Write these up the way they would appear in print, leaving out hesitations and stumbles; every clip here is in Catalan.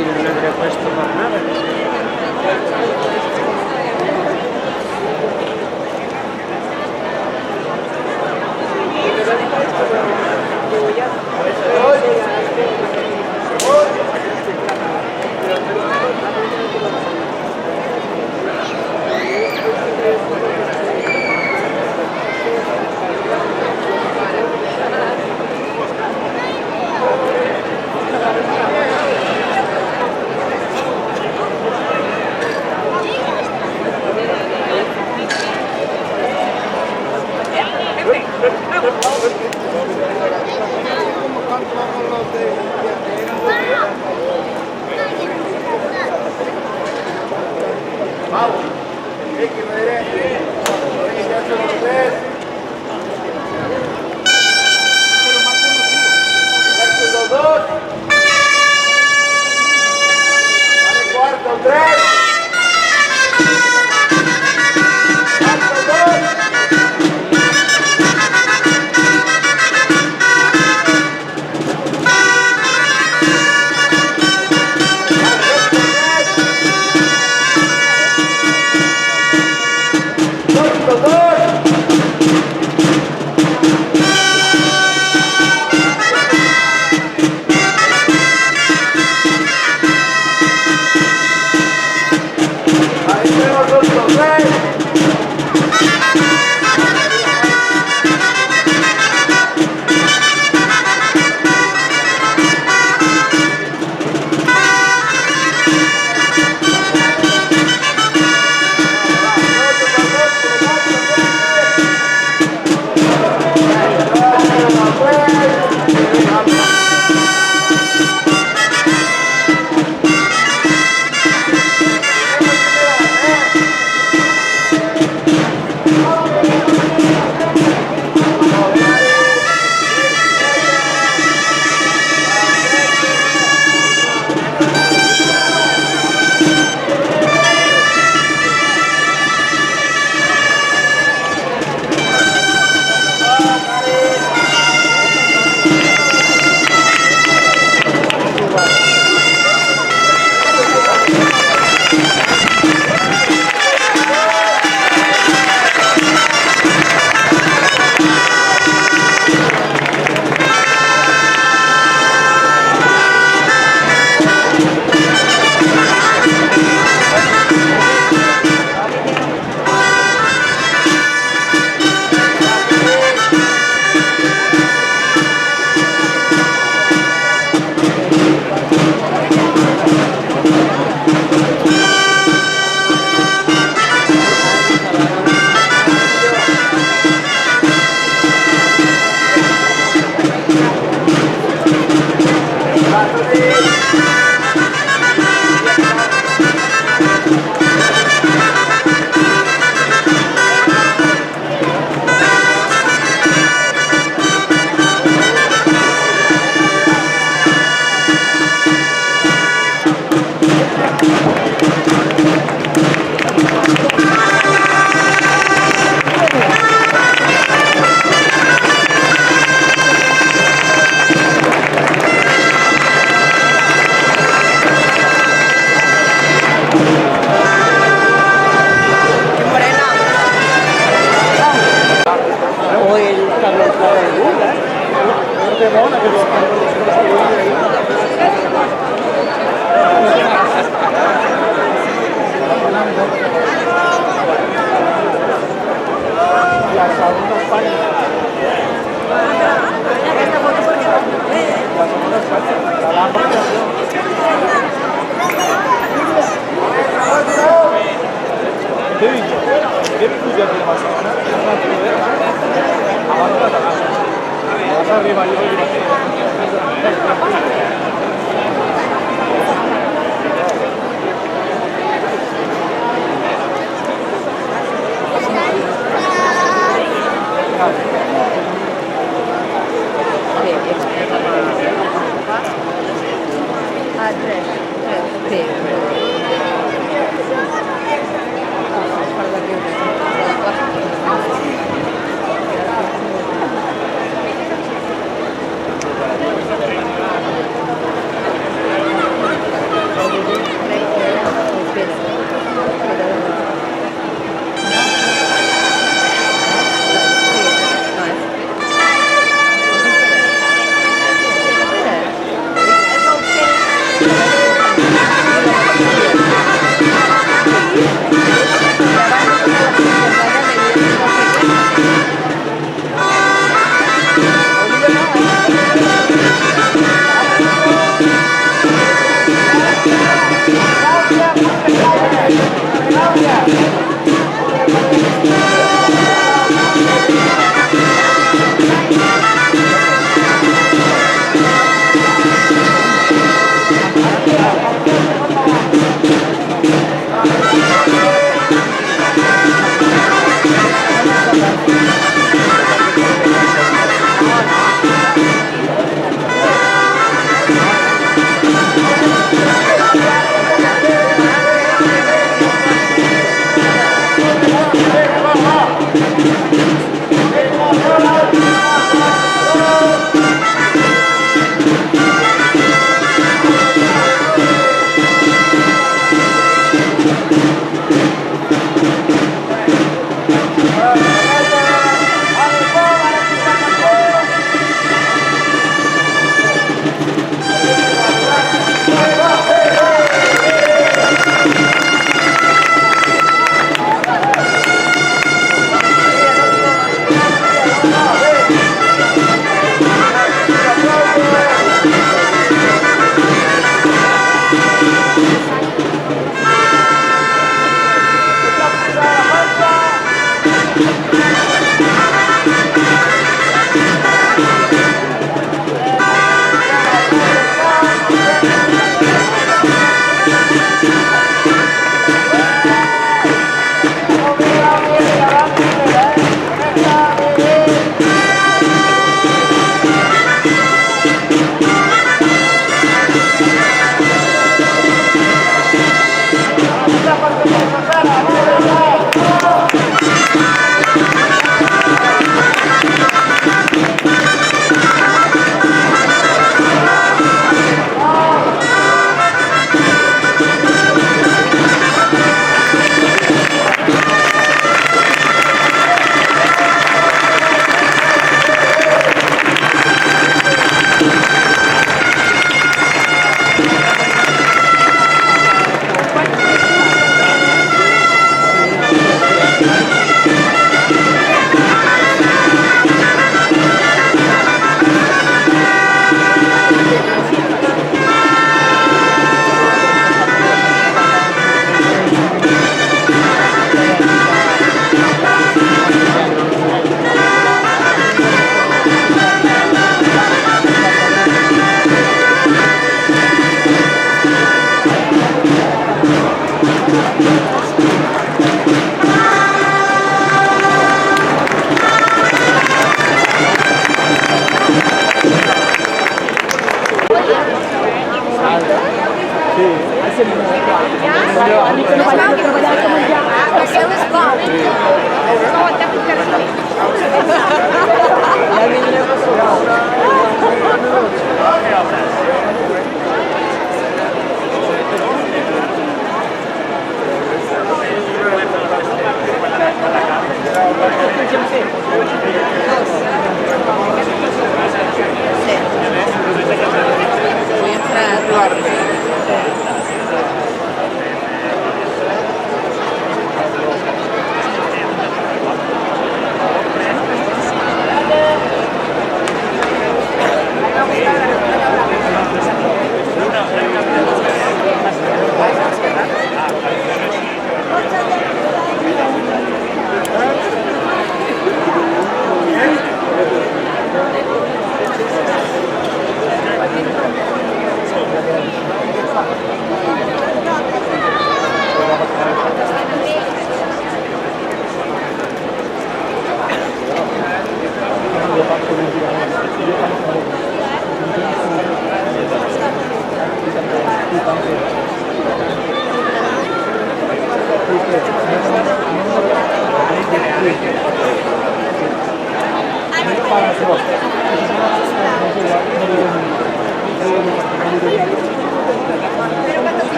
que yo no le habría puesto por nada.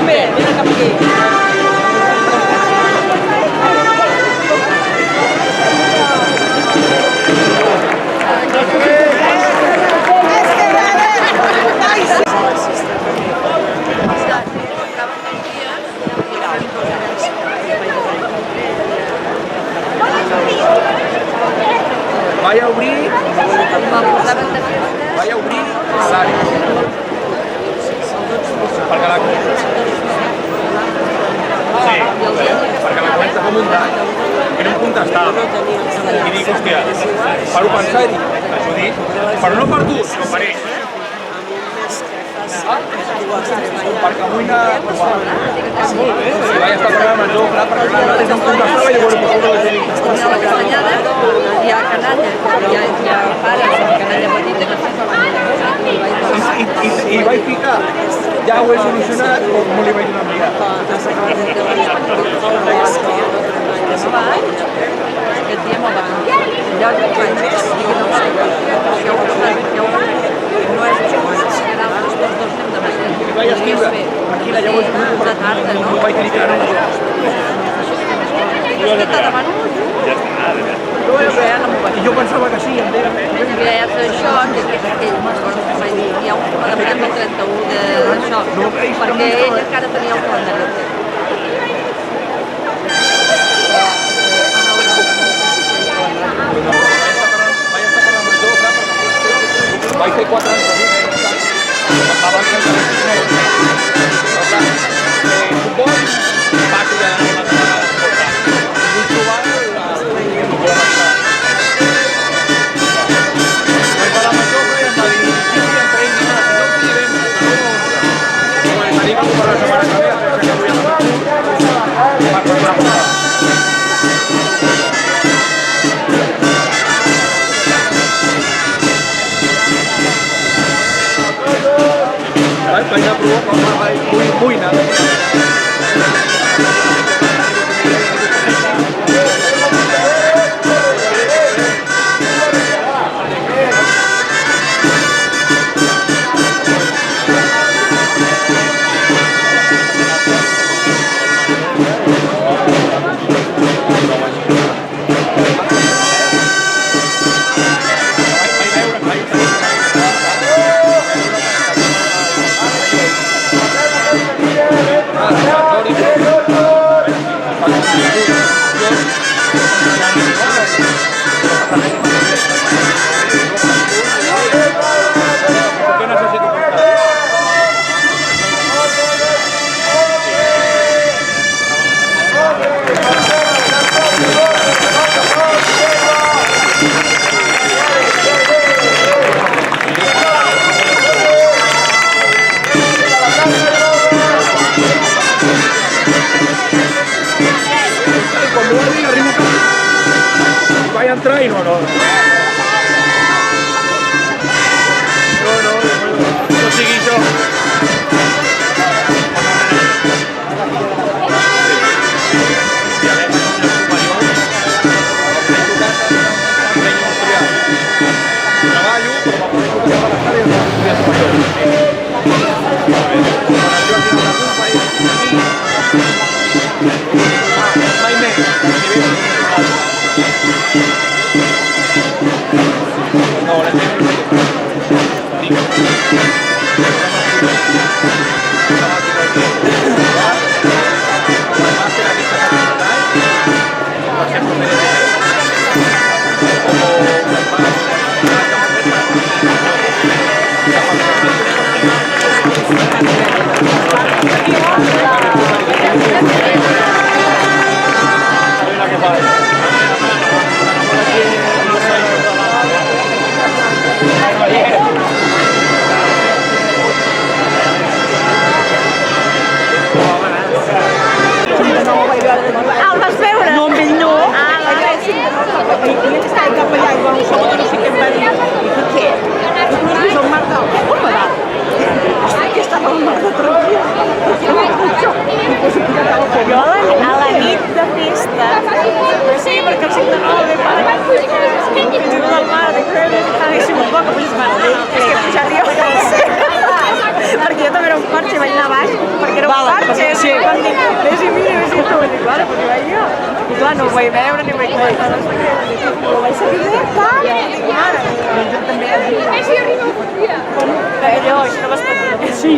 Ven acá, aquí. Vaig a obrir l'àrea. Perquè la comença com un tall. I no em contestava. I dic, hòstia, paro a pensar i dic, això dic, però no per tu, sinó per ell. Perquè avui si vaig estar parlant amb el Jofre, perquè l'altre no em contestava i llavors no vaig dir. La castanyada, hi ha canalla, hi ha pares, canalla petita que fa I vaig picar, ja ho he solucionat, o no li vaig donar enviar. Aquest dia me'l van dir. Ja ho vaig dir, no és que era els dos anem de matí. I vaig escriure, aquí la llavors de tarda, no? no vaig clicar en el És que te demano I jo pensava que sí, em deia. ja hi ha tot això, que vaig dir, hi ha un que m'ha demanat el 31 d'això, perquè ell encara tenia el calendari. Vaig fer 4 anys abans de futbol, va criar una vegada i vull trobar vaig parlar amb el Jofre i em va dir sí, entre ells no podrem tenim algú per la setmana que ve a fer que avui a la per parlar. Vaig anar a provar com vull anar. Vaig entrar i no sigui això. Treballo, però per poder tocar a les àrees mai més. No, la el vas veure? No, amb ell no. I estava cap allà i va un segon, no sé què em va dir. I dic, què? No és el Marc del... Home, va. Aquí estava el Marc de tranquil. jo a la nit de festa, sí, perquè el 5 de 9 ve per fins i tot el mar, haguéssim un poc, doncs és que he pujat jo. Perquè jo també era un parche i vaig anar baix, perquè era un parche, i van dir, vés i mira, vés i tu, vaig dir, clar, perquè vaig jo. I clar, no ho vaig veure ni vaig comentar, no sé què, però vaig seguir bé, tal, i dic, mare, doncs jo també he dit, allò, això no vas patir. Sí.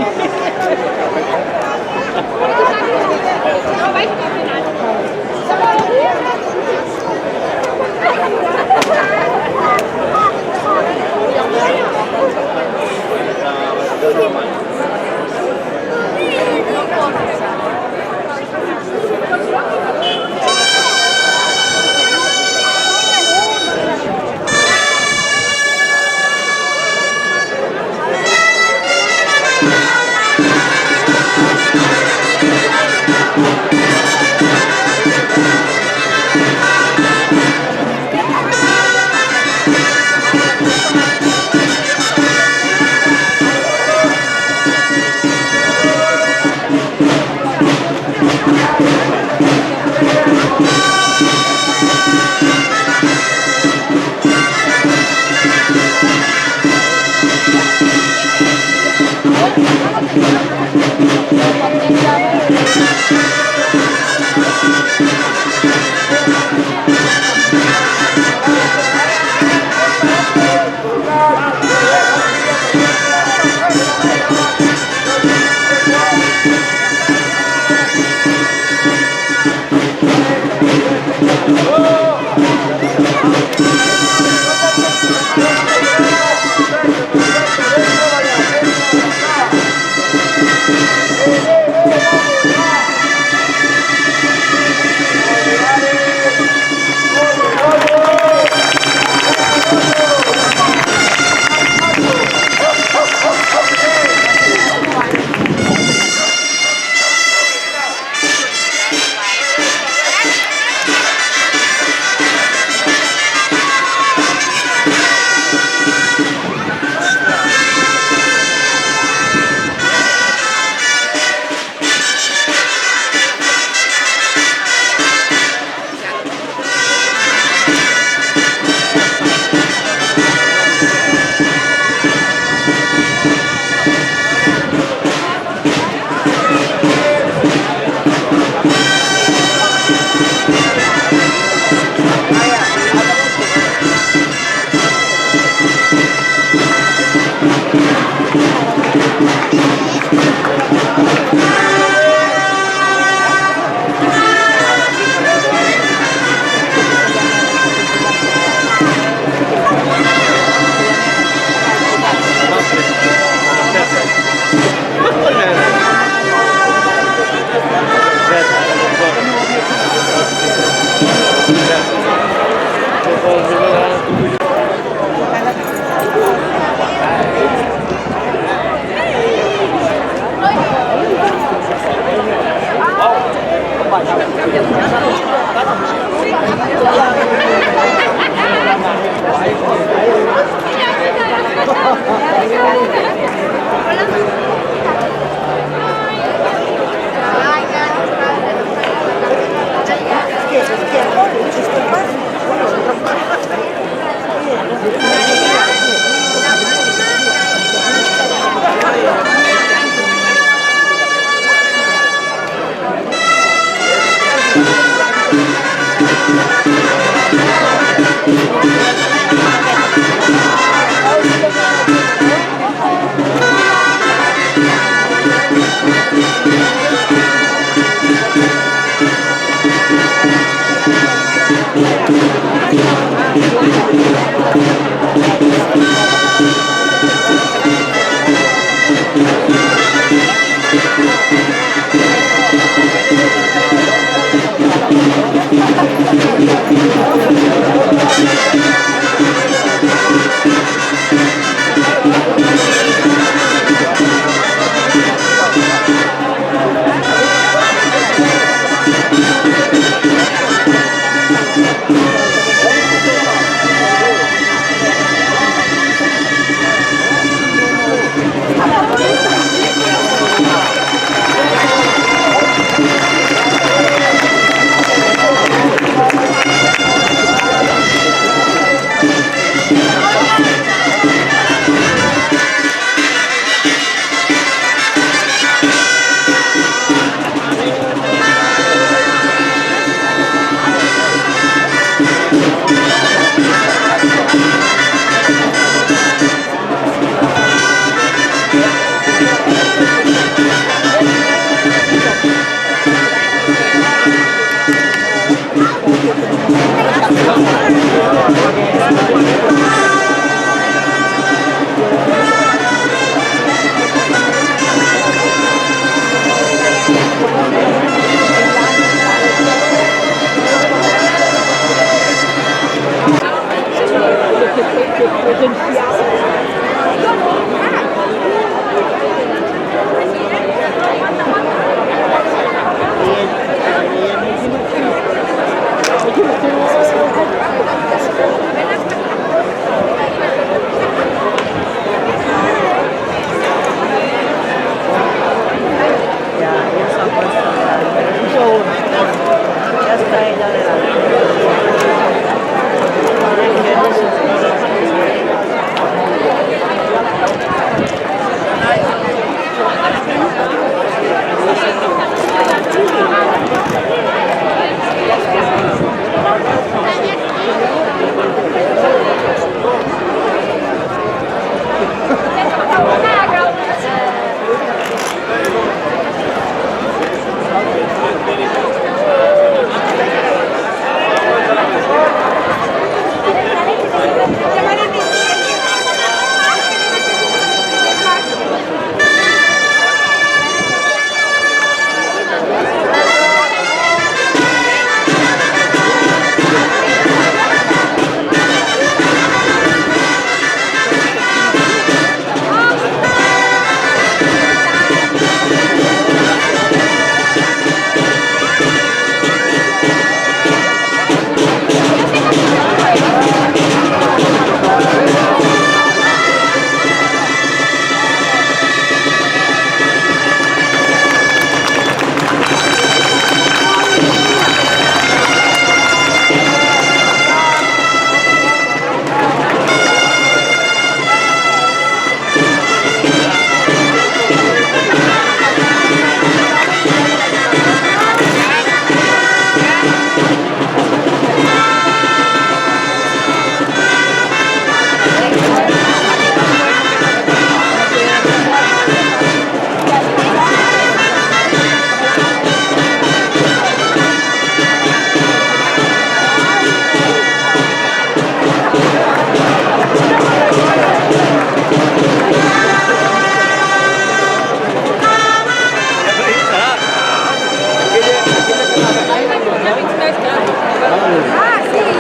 Hola.